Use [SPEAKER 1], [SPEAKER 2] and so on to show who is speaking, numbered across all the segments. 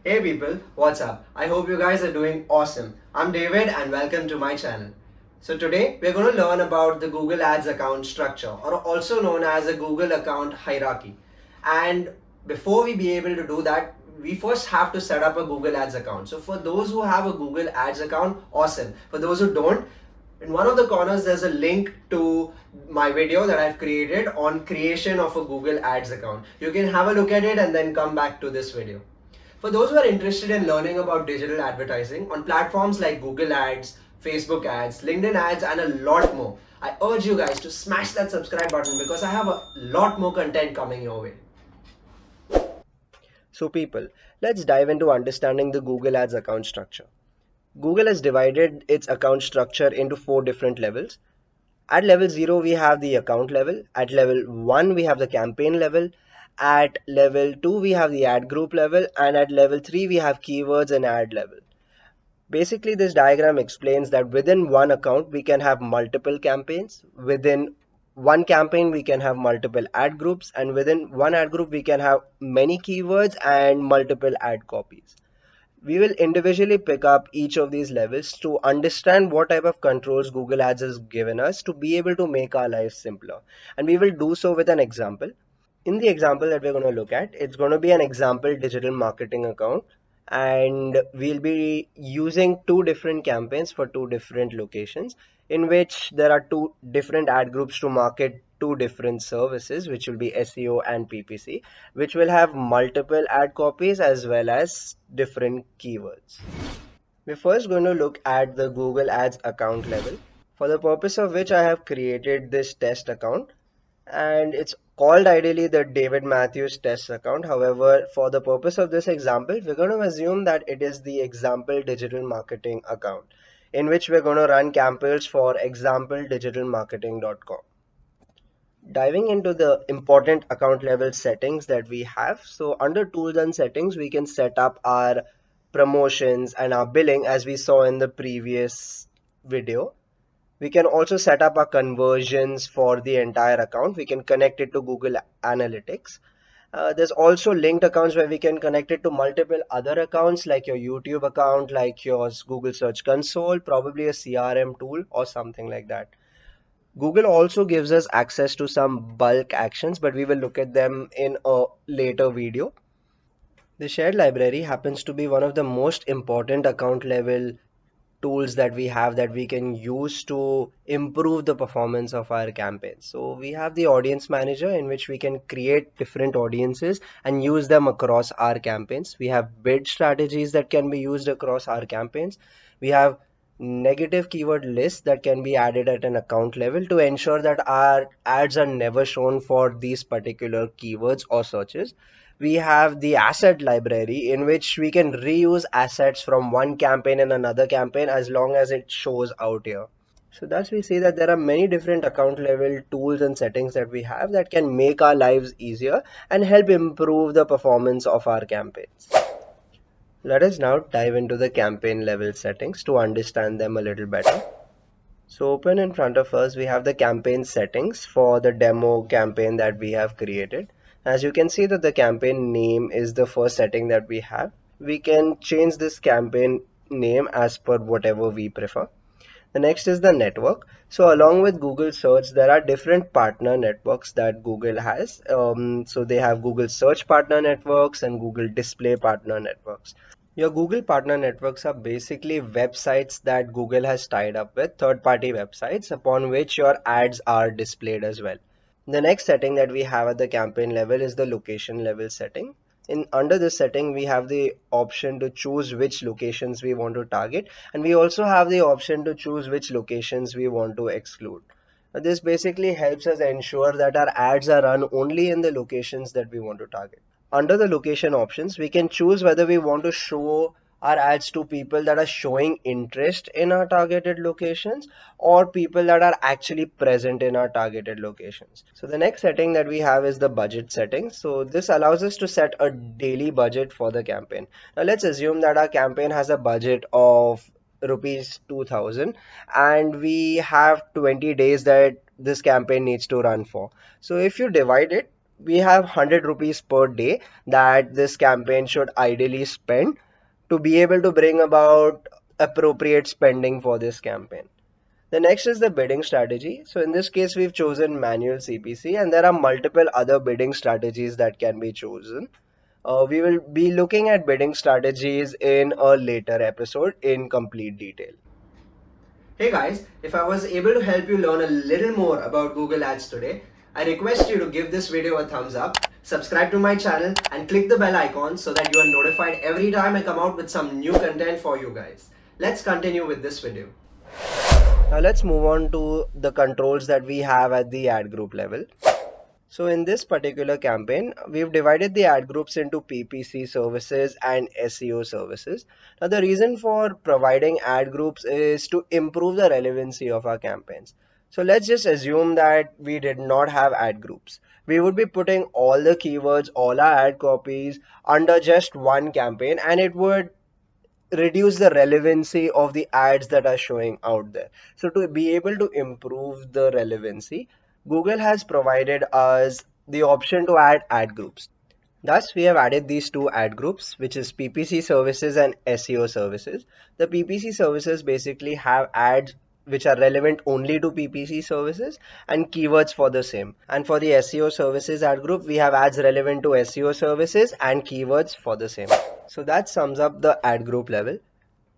[SPEAKER 1] Hey people, what's up? I hope you guys are doing awesome. I'm David and welcome to my channel. So today we're going to learn about the Google Ads account structure, or also known as a Google account hierarchy. And before we be able to do that, we first have to set up a Google Ads account. So for those who have a Google Ads account, awesome. For those who don't, in one of the corners there's a link to my video that I've created on creation of a Google Ads account. You can have a look at it and then come back to this video. For those who are interested in learning about digital advertising on platforms like Google Ads, Facebook Ads, LinkedIn Ads, and a lot more, I urge you guys to smash that subscribe button because I have a lot more content coming your way. So, people, let's dive into understanding the Google Ads account structure. Google has divided its account structure into four different levels. At level 0, we have the account level. At level 1, we have the campaign level. At level 2, we have the ad group level. And at level 3, we have keywords and ad level. Basically, this diagram explains that within one account, we can have multiple campaigns. Within one campaign, we can have multiple ad groups. And within one ad group, we can have many keywords and multiple ad copies. We will individually pick up each of these levels to understand what type of controls Google Ads has given us to be able to make our lives simpler. And we will do so with an example. In the example that we're going to look at, it's going to be an example digital marketing account, and we'll be using two different campaigns for two different locations, in which there are two different ad groups to market two different services, which will be SEO and PPC, which will have multiple ad copies as well as different keywords. We're first going to look at the Google Ads account level, for the purpose of which I have created this test account, and it's called ideally the David Matthews test account. However, for the purpose of this example, we're going to assume that it is the example digital marketing account, in which we're going to run campaigns for exampledigitalmarketing.com. Diving into the important account level settings that we have. So under tools and settings, we can set up our promotions and our billing as we saw in the previous video. We can also set up our conversions for the entire account. We can connect it to Google Analytics. There's also linked accounts where we can connect it to multiple other accounts like your YouTube account, like your Google Search Console, probably a CRM tool or something like that. Google also gives us access to some bulk actions, but we will look at them in a later video. The shared library happens to be one of the most important account level tools that we have that we can use to improve the performance of our campaigns. So we have the audience manager, in which we can create different audiences and use them across our campaigns. We have bid strategies that can be used across our campaigns. We have negative keyword lists that can be added at an account level to ensure that our ads are never shown for these particular keywords or searches. We have the asset library, in which we can reuse assets from one campaign and another campaign as long as it shows out here. So thus we see that there are many different account level tools and settings that we have that can make our lives easier and help improve the performance of our campaigns. Let us now dive into the campaign level settings to understand them a little better. So open in front of us, we have the campaign settings for the demo campaign that we have created. As you can see that the campaign name is the first setting that we have. We can change this campaign name as per whatever we prefer. The next is the network. So along with Google search, there are different partner networks that Google has. So they have Google search partner networks and Google display partner networks. Your Google partner networks are basically websites that Google has tied up with, third-party websites upon which your ads are displayed as well. The next setting that we have at the campaign level is the location level setting. In under this setting, we have the option to choose which locations we want to target, and we also have the option to choose which locations we want to exclude. This basically helps us ensure that our ads are run only in the locations that we want to target. Under the location options, we can choose whether we want to show our ads to people that are showing interest in our targeted locations or people that are actually present in our targeted locations. So the next setting that we have is the budget setting. So this allows us to set a daily budget for the campaign. Now let's assume that our campaign has a budget of rupees 2000 and we have 20 days that this campaign needs to run for. So if you divide it we have 100 rupees per day that this campaign should ideally spend to be able to bring about appropriate spending for this campaign. The next is the bidding strategy. So in this case, we've chosen manual CPC, and there are multiple other bidding strategies that can be chosen. We will be looking at bidding strategies in a later episode in complete detail.
[SPEAKER 2] Hey guys, if I was able to help you learn a little more about Google Ads today, I request you to give this video a thumbs up, subscribe to my channel and click the bell icon so that you are notified every time I come out with some new content for you guys. Let's continue with this video.
[SPEAKER 1] Now let's move on to the controls that we have at the ad group level. So in this particular campaign, we've divided the ad groups into PPC services and SEO services. Now the reason for providing ad groups is to improve the relevancy of our campaigns. So let's just assume that we did not have ad groups. We would be putting all the keywords, all our ad copies under just one campaign, and it would reduce the relevancy of the ads that are showing out there. So to be able to improve the relevancy, Google has provided us the option to add ad groups. Thus, we have added these two ad groups, which is PPC services and SEO services. The PPC services basically have ads which are relevant only to PPC services and keywords for the same. And for the SEO services ad group, we have ads relevant to SEO services and keywords for the same. So that sums up the ad group level.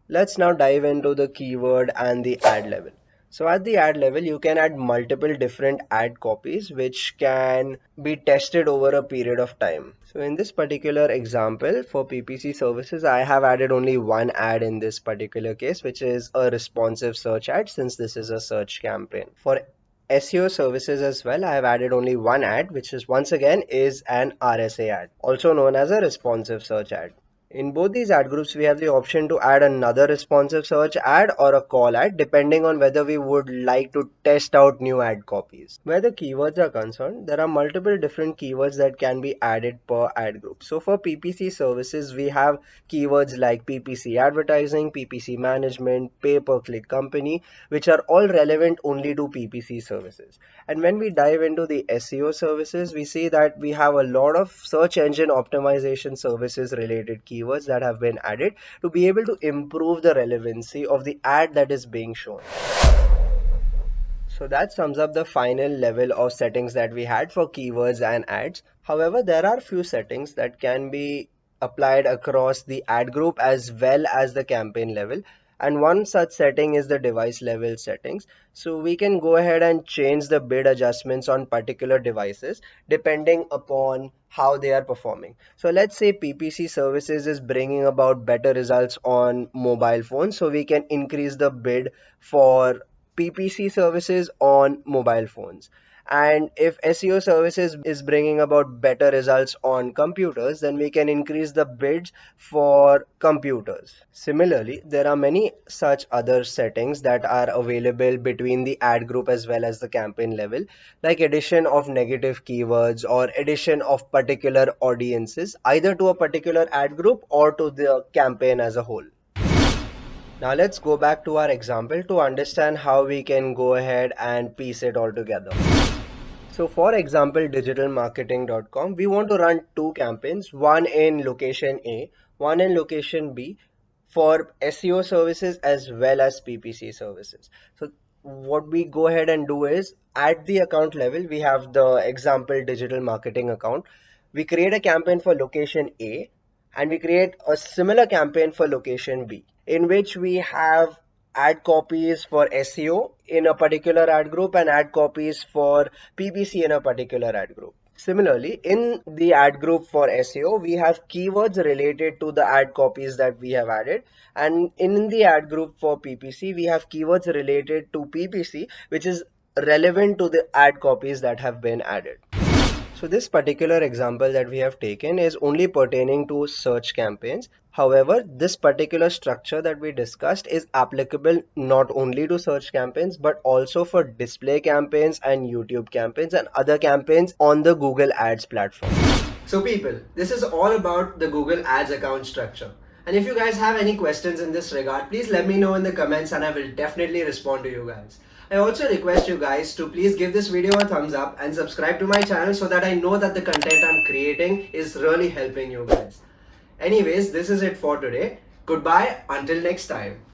[SPEAKER 1] Let's now dive into the keyword and the ad level. So at the ad level, you can add multiple different ad copies which can be tested over a period of time. So in this particular example for PPC services, I have added only one ad in this particular case, which is a responsive search ad since this is a search campaign. For SEO services as well, I have added only one ad, which is once again is an RSA ad, also known as a responsive search ad. In both these ad groups, we have the option to add another responsive search ad or a call ad, depending on whether we would like to test out new ad copies. Where the keywords are concerned, there are multiple different keywords that can be added per ad group. So for PPC services, we have keywords like PPC advertising, PPC management, pay-per-click company, which are all relevant only to PPC services. And when we dive into the SEO services, we see that we have a lot of search engine optimization services related keywords that have been added to be able to improve the relevancy of the ad that is being shown. So that sums up the final level of settings that we had for keywords and ads. However, there are few settings that can be applied across the ad group as well as the campaign level. And one such setting is the device level settings. So we can go ahead and change the bid adjustments on particular devices depending upon how they are performing. So let's say PPC services is bringing about better results on mobile phones. So we can increase the bid for PPC services on mobile phones. And if SEO services is bringing about better results on computers, then we can increase the bids for computers. Similarly, there are many such other settings that are available between the ad group as well as the campaign level, like addition of negative keywords or addition of particular audiences, either to a particular ad group or to the campaign as a whole. Now let's go back to our example to understand how we can go ahead and piece it all together. So for example, digitalmarketing.com, we want to run two campaigns, one in location A, one in location B for SEO services as well as PPC services. So what we go ahead and do is at the account level, we have the example digital marketing account. We create a campaign for location A and we create a similar campaign for location B in which we have ad copies for SEO in a particular ad group and ad copies for PPC in a particular ad group. Similarly, in the ad group for SEO, we have keywords related to the ad copies that we have added. And in the ad group for PPC, we have keywords related to PPC, which is relevant to the ad copies that have been added. So this particular example that we have taken is only pertaining to search campaigns. However, this particular structure that we discussed is applicable not only to search campaigns but also for display campaigns and YouTube campaigns and other campaigns on the Google Ads platform.
[SPEAKER 2] So people, this is all about the Google Ads account structure. And if you guys have any questions in this regard, please let me know in the comments and I will definitely respond to you guys. I also request you guys to please give this video a thumbs up and subscribe to my channel so that I know that the content I'm creating is really helping you guys. Anyways, this is it for today. Goodbye until next time.